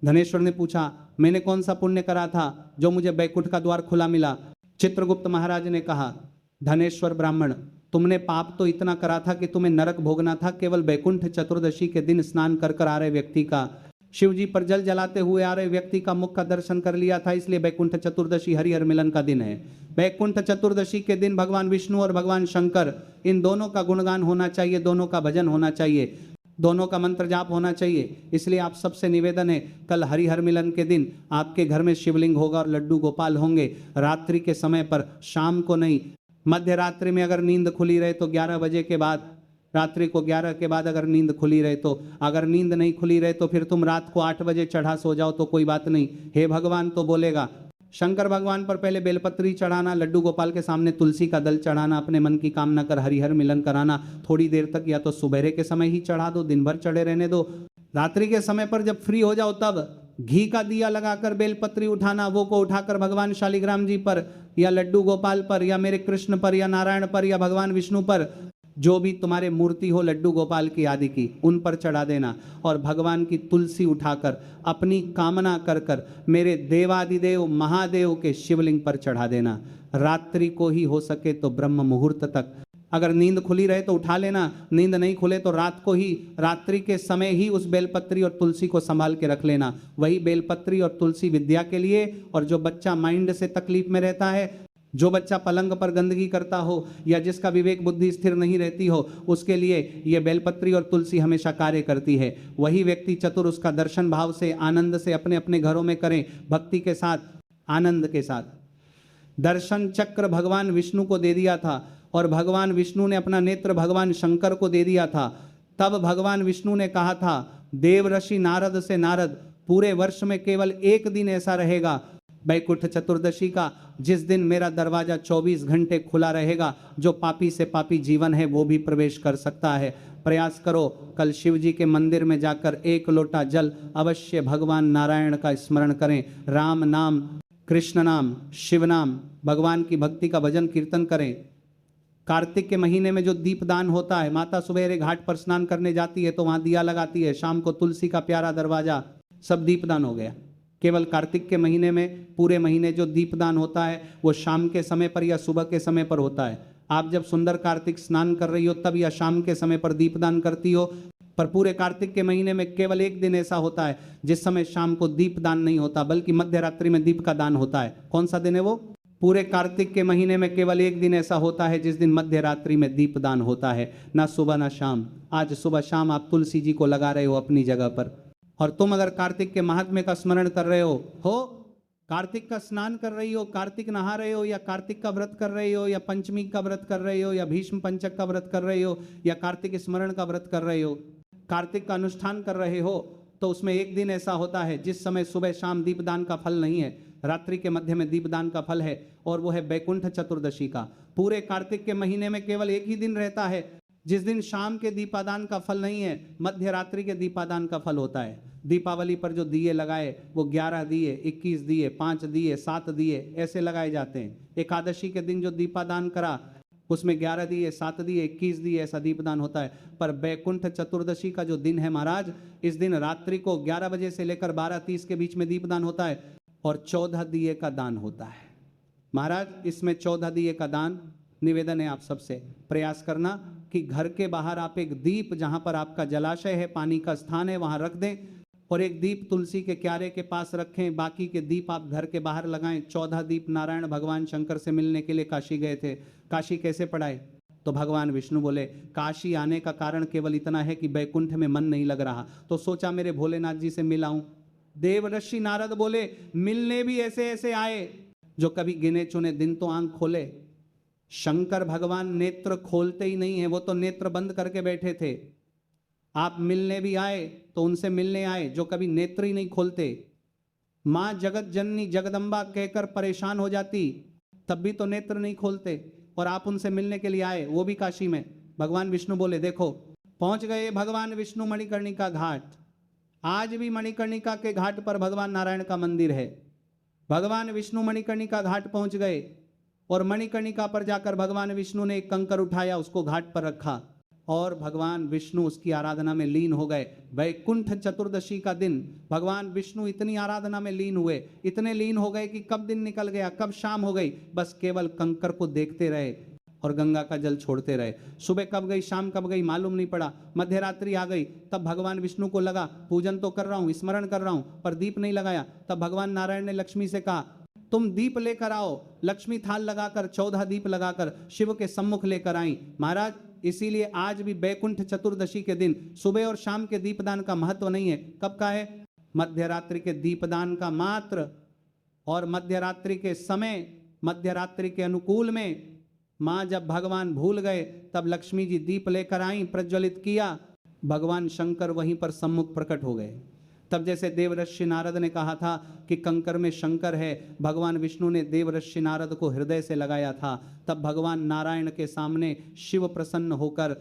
धनेश्वर ने पूछा, मैंने कौन सा पुण्य करा था जो मुझे बैकुंठ का द्वार खुला मिला? चित्रगुप्त महाराज ने कहा, धनेश्वर ब्राह्मण, तुमने पाप तो इतना करा था कि तुम्हें नरक भोगना था केवल बैकुंठ चतुर्दशी के दिन स्नान कर कर आ रहे व्यक्ति का, शिव जी पर जल जलाते हुए आ रहे व्यक्ति का मुख का दर्शन कर लिया था, इसलिए बैकुंठ चतुर्दशी हरिहर मिलन का दिन है। बैकुंठ चतुर्दशी के दिन भगवान विष्णु और भगवान शंकर, इन दोनों का गुणगान होना चाहिए, दोनों का भजन होना चाहिए, दोनों का मंत्र जाप होना चाहिए। इसलिए आप सबसे निवेदन है, कल हरिहर मिलन के दिन आपके घर में शिवलिंग होगा और लड्डू गोपाल होंगे। रात्रि के समय पर, शाम को नहीं, मध्य रात्रि में अगर नींद खुली रहे तो 11 बजे के बाद, रात्रि को 11 के बाद अगर नींद खुली रहे तो, अगर नींद नहीं खुली रहे तो फिर तुम रात को 8 बजे चढ़ा सो जाओ तो कोई बात नहीं। हे भगवान तो बोलेगा। शंकर भगवान पर पहले बेलपत्री चढ़ाना, लड्डू गोपाल के सामने तुलसी का दल चढ़ाना, अपने मन की कामना कर हरिहर मिलन कराना। थोड़ी देर तक या तो सुबह के समय ही चढ़ा दो, दिन भर चढ़े रहने दो। रात्रि के समय पर जब फ्री हो जाओ तब घी का दिया लगाकर बेलपत्री उठाना, वो को उठाकर भगवान शालिग्राम जी पर या लड्डू गोपाल पर या मेरे कृष्ण पर या नारायण पर या भगवान विष्णु पर, जो भी तुम्हारे मूर्ति हो लड्डू गोपाल की आदि की, उन पर चढ़ा देना। और भगवान की तुलसी उठाकर अपनी कामना कर कर मेरे देवादिदेव महादेव के शिवलिंग पर चढ़ा देना। रात्रि को ही हो सके तो ब्रह्म मुहूर्त तक, अगर नींद खुली रहे तो उठा लेना, नींद नहीं खुले तो रात को ही, रात्रि के समय ही उस बेलपत्री और तुलसी को संभाल के रख लेना। वही बेलपत्री और तुलसी विद्या के लिए, और जो बच्चा माइंड से तकलीफ में रहता है, जो बच्चा पलंग पर गंदगी करता हो या जिसका विवेक बुद्धि स्थिर नहीं रहती हो, उसके लिए ये बेलपत्री और तुलसी हमेशा कार्य करती है। वही व्यक्ति चतुर उसका दर्शन भाव से, आनंद से अपने अपने घरों में करें, भक्ति के साथ, आनंद के साथ। दर्शन चक्र भगवान विष्णु को दे दिया था और भगवान विष्णु ने अपना नेत्र भगवान शंकर को दे दिया था। तब भगवान विष्णु ने कहा था देवऋषि नारद से, नारद, पूरे वर्ष में केवल एक दिन ऐसा रहेगा बैकुंठ चतुर्दशी का, जिस दिन मेरा दरवाजा 24 घंटे खुला रहेगा, जो पापी से पापी जीवन है वो भी प्रवेश कर सकता है। प्रयास करो, कल शिव जी के मंदिर में जाकर 1 लोटा जल अवश्य भगवान नारायण का स्मरण करें, राम नाम, कृष्ण नाम, शिव नाम, भगवान की भक्ति का भजन कीर्तन करें। कार्तिक के महीने में जो दीपदान होता है, माता सुबेरे घाट पर स्नान करने जाती है तो वहां दिया लगाती है, शाम को तुलसी का प्यारा दरवाजा, सब दीपदान हो गया। केवल कार्तिक के महीने में, पूरे महीने जो दीपदान होता है वो शाम के समय पर या सुबह के समय पर होता है। आप जब सुंदर कार्तिक स्नान कर रही हो तब या शाम के समय पर दीपदान करती हो, पर पूरे कार्तिक के महीने में केवल एक दिन ऐसा होता है जिस समय शाम को दीपदान नहीं होता, बल्कि मध्य रात्रि में दीप का दान होता है। कौन सा दिन है वो? पूरे कार्तिक के महीने में केवल एक दिन ऐसा होता है जिस दिन मध्य रात्रि में दीपदान होता है, ना सुबह ना शाम। आज सुबह शाम आप तुलसी जी को लगा रहे हो अपनी जगह पर। और तुम अगर कार्तिक के महात्म्य का स्मरण कर रहे हो, कार्तिक का स्नान कर रही हो, कार्तिक नहा रहे हो, या कार्तिक का व्रत कर रही हो, या पंचमी का व्रत कर रहे हो, या भीष्म पंचक का व्रत कर रहे हो, या कार्तिक स्मरण का व्रत कर रहे हो, कार्तिक का अनुष्ठान कर रहे हो, तो उसमें एक दिन ऐसा होता है जिस समय सुबह शाम दीपदान का फल नहीं है, रात्रि के मध्य में दीपदान का फल है, और वो है बैकुंठ चतुर्दशी का। पूरे कार्तिक के महीने में केवल एक ही दिन रहता है जिस दिन शाम के दीपादान का फल नहीं है, मध्य रात्रि के दीपादान का फल होता है। दीपावली पर जो दिए लगाए वो 11 दिए, 21 दिए, 5 दिए, 7 दिए ऐसे लगाए जाते हैं। एकादशी के दिन जो दीपादान करा उसमें 11 दिए, 7 दिए, 21 दिए, ऐसा दीपदान होता है। पर बैकुंठ चतुर्दशी का जो दिन है महाराज, इस दिन रात्रि को 11 बजे से लेकर 12:30 के बीच में दीपदान होता है और 14 दिए का दान होता है। महाराज इसमें 14 दिए का दान, निवेदन है आप सबसे, प्रयास करना कि घर के बाहर आप एक दीप, जहां पर आपका जलाशय है, पानी का स्थान है, वहां रख दें, और एक दीप तुलसी के क्यारे के पास रखें। बाकी के दीप आप घर के बाहर लगाएं। 14 दीप नारायण भगवान शंकर से मिलने के लिए काशी गए थे। काशी कैसे पढ़ाए? तो भगवान विष्णु बोले काशी आने का कारण केवल इतना है कि बैकुंठ में मन नहीं लग रहा, तो सोचा मेरे भोलेनाथ जी से मिलाऊं। देवऋषि नारद बोले मिलने भी ऐसे ऐसे आए जो कभी गिने चुने दिन तो आंख खोले। शंकर भगवान नेत्र खोलते ही नहीं है, वो तो नेत्र बंद करके बैठे थे। आप मिलने भी आए तो उनसे मिलने आए जो कभी नेत्र ही नहीं खोलते। मां जगत जननी जगदम्बा कहकर परेशान हो जाती, तब भी तो नेत्र नहीं खोलते, और आप उनसे मिलने के लिए आए, वो भी काशी में। भगवान विष्णु बोले देखो, पहुंच गए भगवान विष्णु मणिकर्णिका घाट। आज भी मणिकर्णिका के घाट पर भगवान नारायण का मंदिर है। भगवान विष्णु मणिकर्णिका घाट पहुंच गए और मणिकर्णिका पर जाकर भगवान विष्णु ने एक कंकर उठाया, उसको घाट पर रखा। और भगवान विष्णु उसकी आराधना में लीन हो गए। वैकुंठ चतुर्दशी का दिन भगवान विष्णु इतनी आराधना में लीन हुए, इतने लीन हो गए कि कब दिन निकल गया, कब शाम हो गई, बस केवल कंकर को देखते रहे और गंगा का जल छोड़ते रहे। सुबह कब गई, शाम कब गई, मालूम नहीं पड़ा। मध्य रात्रि आ गई, तब भगवान विष्णु को लगा पूजन तो कर रहा हूं, स्मरण कर रहा हूं, पर दीप नहीं लगाया। तब भगवान नारायण ने लक्ष्मी से कहा तुम दीप लेकर आओ। लक्ष्मी थाल लगाकर 14 दीप लगाकर शिव के सम्मुख लेकर आई। महाराज, इसीलिए आज भी बैकुंठ चतुर्दशी के दिन सुबह और शाम के दीपदान का महत्व नहीं है। कब का है? मध्य रात्रि के दीपदान का मात्र। और मध्य रात्रि के समय, मध्य रात्रि के अनुकूल में मां जब भगवान भूल गए तब लक्ष्मी जी दीप लेकर आई, प्रज्वलित किया, भगवान शंकर वहीं पर सम्मुख प्रकट हो गए। तब जैसे देवऋषि नारद ने कहा था कि कंकर में शंकर है, भगवान विष्णु ने देवऋषि नारद को हृदय से लगाया था, तब भगवान नारायण के सामने शिव प्रसन्न होकर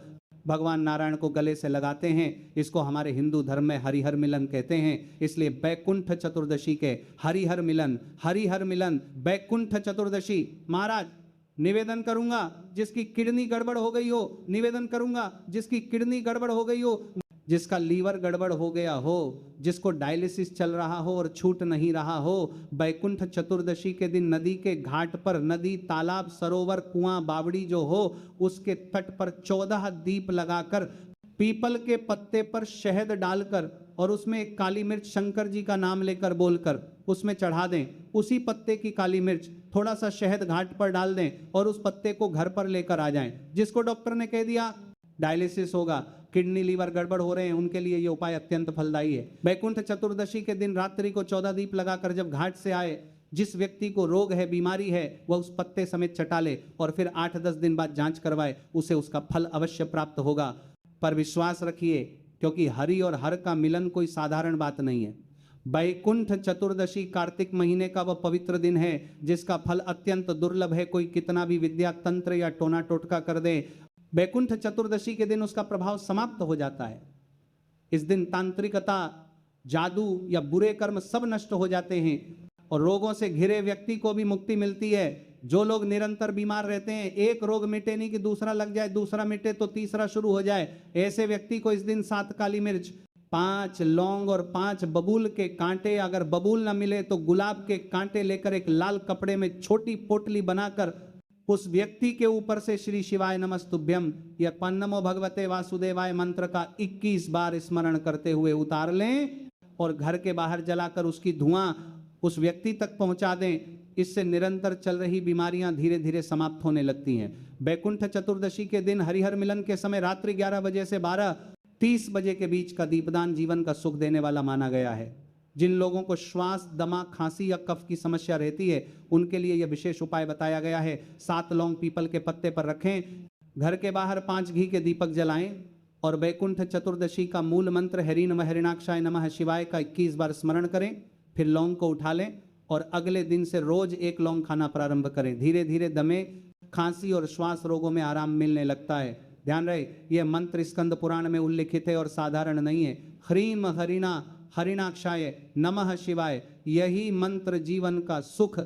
भगवान नारायण को गले से लगाते हैं। इसको हमारे हिंदू धर्म में हरिहर मिलन कहते हैं। इसलिए बैकुंठ चतुर्दशी के हरिहर मिलन, हरिहर मिलन बैकुंठ चतुर्दशी। महाराज, निवेदन करूंगा जिसकी किडनी गड़बड़ हो गई हो, निवेदन करूंगा जिसकी किडनी गड़बड़ हो गई हो, जिसका लीवर गड़बड़ हो गया हो, जिसको डायलिसिस चल रहा हो और छूट नहीं रहा हो, बैकुंठ चतुर्दशी के दिन नदी के घाट पर, नदी, तालाब, सरोवर, कुआं, बावड़ी जो हो, उसके तट पर 14 दीप लगाकर पीपल के पत्ते पर शहद डालकर और उसमें एक काली मिर्च शंकर जी का नाम लेकर बोलकर उसमें चढ़ा दें। उसी पत्ते की काली मिर्च थोड़ा सा शहद घाट पर डाल दें और उस पत्ते को घर पर लेकर आ जाएं। जिसको डॉक्टर ने कह दिया डायलिसिस होगा, किडनी लीवर गड़बड़ हो रहे हैं, उनके लिए ये उपाय अत्यंत फलदायी है। बैकुंठ चतुर्दशी के दिन रात्रि को 14 दीप लगाकर जब घाट से आए, जिस व्यक्ति को रोग है, बीमारी है, वह उस पत्ते समेत चटा ले और फिर 8-10 दिन बाद जांच करवाए, उसे उसका फल अवश्य प्राप्त होगा। पर विश्वास रखिए, क्योंकि हरि और हर का मिलन कोई साधारण बात नहीं है। बैकुंठ चतुर्दशी कार्तिक महीने का वह पवित्र दिन है जिसका फल अत्यंत दुर्लभ है। कोई कितना भी विद्या तंत्र या टोना टोटका कर दे, बैकुंठ चतुर्दशी के दिन उसका प्रभाव समाप्त हो जाता है। इस दिन तांत्रिकता, जादू या बुरे कर्म सब नष्ट हो जाते हैं और रोगों से घिरे व्यक्ति को भी मुक्ति मिलती है। जो लोग निरंतर बीमार रहते हैं, एक रोग मिटे नहीं कि दूसरा लग जाए, दूसरा मिटे तो तीसरा शुरू हो जाए, ऐसे व्यक्ति को इस दिन 7 काली मिर्च, 5 लौंग और 5 बबूल के कांटे, अगर बबूल ना मिले तो गुलाब के कांटे लेकर एक लाल कपड़े में छोटी पोटली बनाकर उस व्यक्ति के ऊपर से श्री शिवाय नमस्तुभ्यम या पन्नमो भगवते वासुदेवाय मंत्र का 21 बार स्मरण करते हुए उतार लें और घर के बाहर जलाकर उसकी धुआं उस व्यक्ति तक पहुंचा दें। इससे निरंतर चल रही बीमारियां धीरे धीरे समाप्त होने लगती हैं। बैकुंठ चतुर्दशी के दिन हरिहर मिलन के समय रात्रि 11 बजे से 12:30 बजे के बीच का दीपदान जीवन का सुख देने वाला माना गया है। जिन लोगों को श्वास, दमा, खांसी या कफ की समस्या रहती है, उनके लिए यह विशेष उपाय बताया गया है। 7 लौंग पीपल के पत्ते पर रखें, घर के बाहर 5 घी के दीपक जलाएं और बैकुंठ चतुर्दशी का मूल मंत्र हरिन व हरिणाक्षाय नमः शिवाय का 21 बार स्मरण करें। फिर लौंग को उठा लें और अगले दिन से रोज 1 लौंग खाना प्रारंभ करें। धीरे धीरे दमे, खांसी और श्वास रोगों में आराम मिलने लगता है। ध्यान रहे, यह मंत्र स्कंद पुराण में उल्लिखित है और साधारण नहीं है। ह्रीम हरिणा हरिणाक्षाय नमः शिवाय, यही मंत्र जीवन का सुख,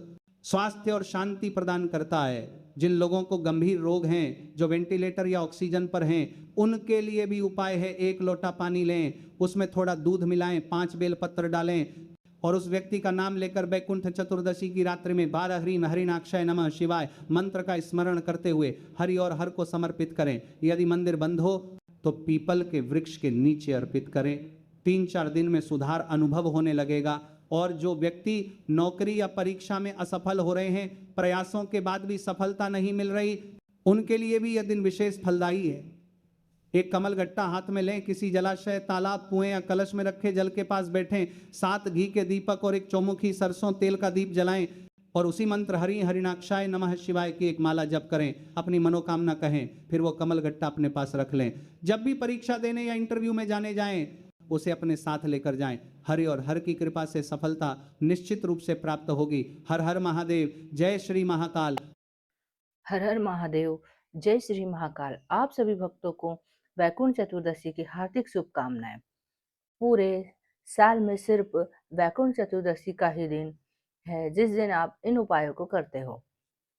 स्वास्थ्य और शांति प्रदान करता है। जिन लोगों को गंभीर रोग हैं, जो वेंटिलेटर या ऑक्सीजन पर हैं, उनके लिए भी उपाय है। 1 लोटा पानी लें, उसमें थोड़ा दूध मिलाएं, 5 बेलपत्र डालें और उस व्यक्ति का नाम लेकर बैकुंठ चतुर्दशी की रात्रि में 12 ह्रीम हरिणाक्षाय नमः शिवाय मंत्र का स्मरण करते हुए हरि और हर को समर्पित करें। यदि मंदिर बंद हो तो पीपल के वृक्ष के नीचे अर्पित करें। 3-4 दिन में सुधार अनुभव होने लगेगा। और जो व्यक्ति नौकरी या परीक्षा में असफल हो रहे हैं, प्रयासों के बाद भी सफलता नहीं मिल रही, उनके लिए भी यह दिन विशेष फलदायी है। एक कमल गट्टा हाथ में लें, किसी जलाशय, तालाब, कुएं या कलश में रखे जल के पास बैठें, 7 घी के दीपक और एक चौमुखी सरसों तेल का दीप जलाएं और उसी मंत्र हरि हरिणाक्षाय नमः शिवाय की एक माला जप करें। अपनी मनोकामना कहें, फिर वो कमल गट्टा अपने पास रख लें। जब भी परीक्षा देने या इंटरव्यू में जाने जाएं, उसे अपने साथ लेकर जाएं। हरि और हर की कृपा से सफलता निश्चित रूप से प्राप्त होगी। हर हर महादेव, जय श्री महाकाल। हर हर महादेव, जय श्री महाकाल। आप सभी भक्तों को वैकुंठ चतुर्दशी की हार्दिक शुभकामनाएं। पूरे साल में सिर्फ वैकुंठ चतुर्दशी का ही दिन है जिस दिन आप इन उपायों को करते हो।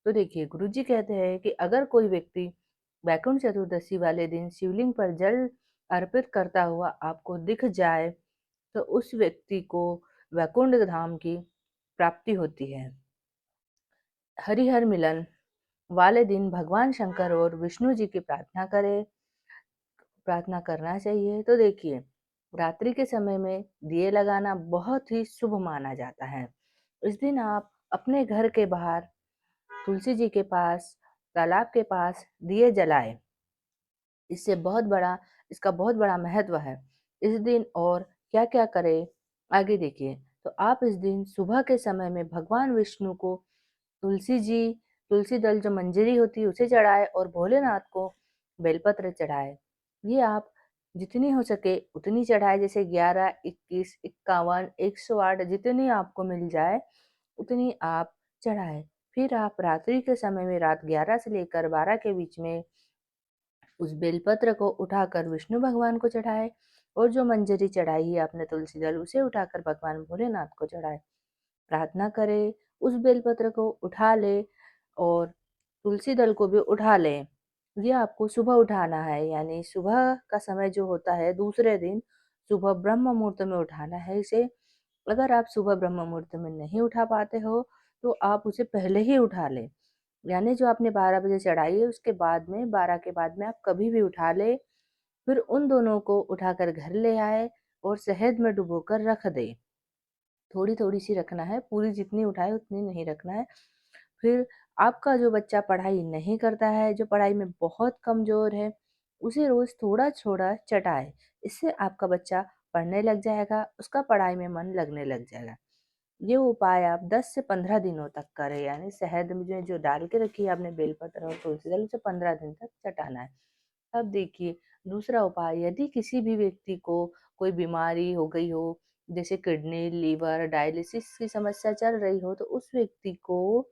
तो देखिए, गुरु जी कहते हैं कि अगर कोई व्यक्ति वैकुंठ चतुर्दशी वाले दिन शिवलिंग पर जल अर्पित करता हुआ आपको दिख जाए तो उस व्यक्ति को वैकुंठ धाम की प्राप्ति होती है। हरिहर मिलन वाले दिन भगवान शंकर और विष्णु जी की प्रार्थना करना चाहिए। तो देखिए, रात्रि के समय में दिए लगाना बहुत ही शुभ माना जाता है। इस दिन आप अपने घर के बाहर तुलसी जी के पास, तालाब के पास दिए जलाएं। इससे बहुत बड़ा इसका बहुत बड़ा महत्व है। इस दिन और क्या-क्या करें, आगे देखिए। तो आप इस दिन सुबह के समय में भगवान विष्णु को तुलसी जी तुलसी दल जो मंजरी होती है उसे चढ़ाए और भोलेनाथ को बेलपत्र चढ़ाए। ये आप जितनी हो सके उतनी चढ़ाए, जैसे 11, 21, 51, 108 जितनी आपको मिल जाए उतनी आप चढ़ाए। फिर आप रात्रि के समय में रात 11 से लेकर 12 के बीच में उस बेलपत्र को उठाकर विष्णु भगवान को चढ़ाए और जो मंजरी चढ़ाई है आपने तुलसी दल उसे उठाकर भगवान भोलेनाथ को चढ़ाए। प्रार्थना करे, उस बेलपत्र को उठा ले और तुलसी दल को भी उठा लें। ये आपको सुबह उठाना है, यानी सुबह का समय जो होता है दूसरे दिन सुबह ब्रह्म मुहूर्त में उठाना है इसे। अगर आप सुबह ब्रह्म मुहूर्त में नहीं उठा पाते हो तो आप उसे पहले ही उठा लें। यानी जो आपने 12 बजे चढ़ाई है उसके बाद में 12 के बाद में आप कभी भी उठा ले। फिर उन दोनों को उठाकर घर ले आए और शहद में डुबोकर रख दे। थोड़ी-थोड़ी सी रखना है, पूरी जितनी उठाए उतनी नहीं रखना है। फिर आपका जो बच्चा पढ़ाई नहीं करता है, जो पढ़ाई में बहुत कमज़ोर है, उसे रोज़ थोड़ा-थोड़ा चटाएँ। इससे आपका बच्चा पढ़ने लग जाएगा, उसका पढ़ाई में मन लगने लग जाएगा। ये उपाय आप 10 से 15 दिनों तक करें, यानी शहद में जो डाल के रखी है आपने बेलपत्र और तुलसी दल, उसे 15 दिन तक चटाना है। अब देखिए, दूसरा उपाय, यदि किसी भी व्यक्ति को कोई बीमारी हो गई हो, जैसे किडनी, लीवर, डायलिसिस की समस्या चल रही हो, तो उस व्यक्ति को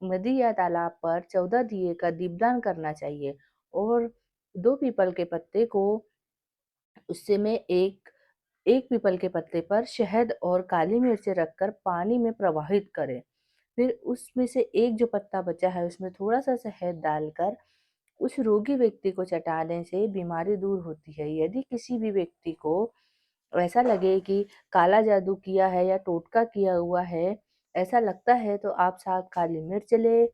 नदी या तालाब पर 14 दिए का दीपदान करना चाहिए और 2 पीपल के पत्ते को उससे में एक पीपल के पत्ते पर शहद और काली मिर्च रखकर पानी में प्रवाहित करें। फिर उसमें से एक जो पत्ता बचा है उसमें थोड़ा-सा शहद डालकर उस रोगी व्यक्ति को चटाने से बीमारी दूर होती है। यदि किसी भी व्यक्ति को ऐसा लगे कि काला जादू किया है या टोटका किया हुआ है, ऐसा लगता है तो आप 7 काली मिर्च लें,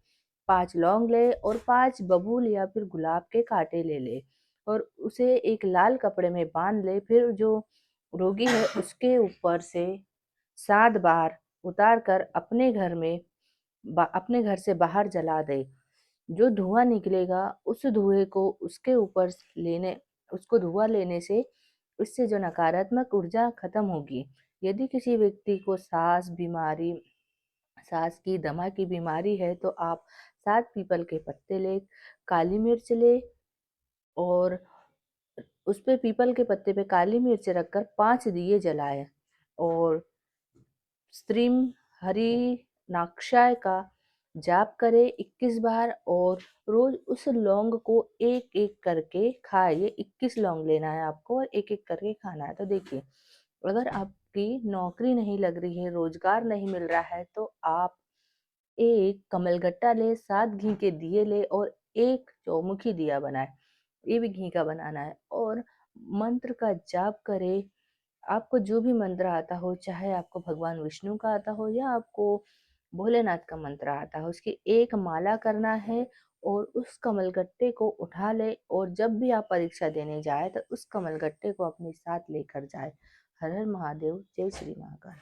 5 लौंग लें और 5 बबूल या फिर गुलाब के कांटे ले लें और उसे एक लाल कपड़े में बांध लें। फिर जो रोगी है उसके ऊपर से 7 बार उतार कर अपने घर से बाहर जला दें। जो धुआं निकलेगा उस धुएँ को उसको धुआं लेने से उससे जो नकारात्मक ऊर्जा खत्म होगी। यदि किसी व्यक्ति को सांस की, दमा की बीमारी है तो आप 7 पीपल के पत्ते लें, काली मिर्च लें और उसपे पीपल के पत्ते पे काली मिर्च रखकर 5 दिए जलाएँ और स्त्रीम हरिनाक्षाय का जाप करें 21 बार और रोज उस लौंग को एक एक करके खाइए। 21 लौंग लेना है आपको और एक एक करके खाना है। तो देखिए, अगर आपकी नौकरी नहीं लग रही है, रोजगार नहीं मिल रहा है तो आप एक कमलगट्टा ले, 7 घी के दिए ले और एक चौमुखी दिया बनाए। ये भी घी का बनाना है और मंत्र का जाप करें। आपको जो भी मंत्र आता हो, चाहे आपको भगवान विष्णु का आता हो या आपको भोलेनाथ का मंत्र आता हो, उसकी एक माला करना है और उस कमलगट्टे को उठा ले और जब भी आप परीक्षा देने जाए तो उस कमलगट्टे को अपने साथ लेकर जाए। हर हर महादेव, जय श्री महाकाल।